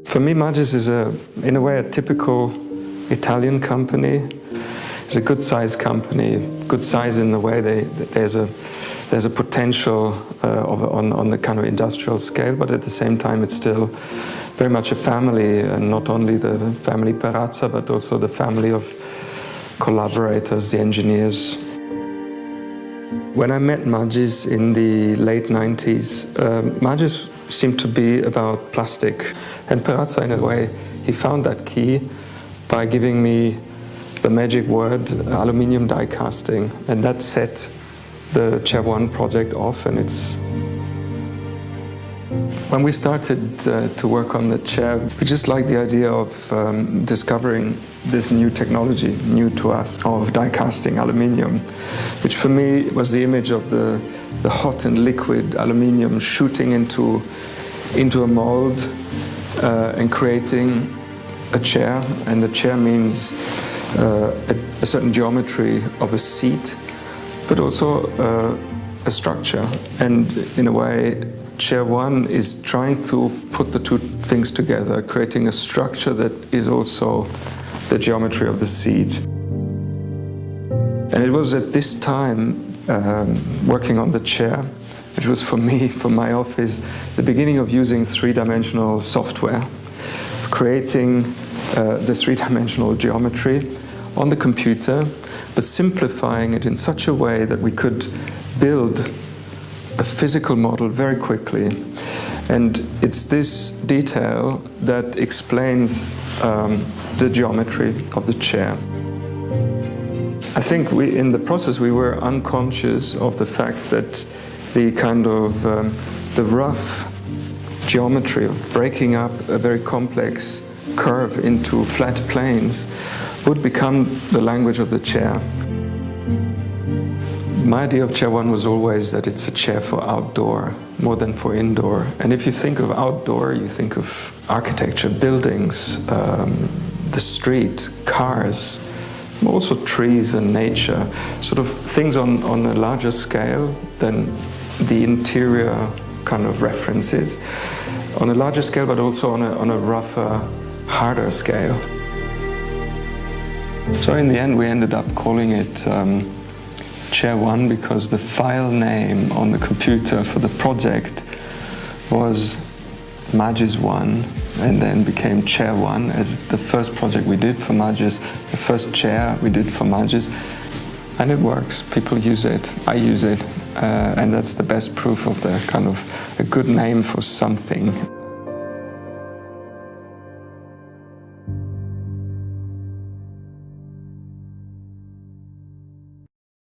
For me, Magis is, in a way, a typical Italian company. It's a good-sized company, good size in the way there's a potential on the kind of industrial scale, but at the same time it's still very much a family, and not only the family Perazza, but also the family of collaborators, the engineers. When I met Magis in the late 90s, Magis seemed to be about plastic, and Perazza, in a way, he found that key by giving me the magic word aluminium die casting, and that set the Chair 1 project off. And when we started to work on the chair, we just liked the idea of discovering this new technology, new to us, of die casting aluminium, which for me was the image of the hot and liquid aluminium shooting into a mold and creating a chair. And the chair means a certain geometry of a seat, but also a structure. And in a way, Chair 1 is trying to put the two things together, creating a structure that is also the geometry of the seat. And it was at this time, working on the chair, which was for me, for my office, the beginning of using three-dimensional software, creating the three-dimensional geometry on the computer, but simplifying it in such a way that we could build a physical model very quickly. And it's this detail that explains the geometry of the chair. I think in the process we were unconscious of the fact that the kind of the rough geometry of breaking up a very complex curve into flat planes would become the language of the chair. My idea of Chair 1 was always that it's a chair for outdoor, more than for indoor. And if you think of outdoor, you think of architecture, buildings, the street, cars, also trees and nature, sort of things on a larger scale than the interior kind of references, on a larger scale, but also on a rougher, harder scale. So in the end, we ended up calling it Chair 1 because the file name on the computer for the project was Magis 1, and then became Chair 1 as the first project we did for Magis, the first chair we did for Magis. And it works, people use it, I use it, and that's the best proof of the kind of a good name for something.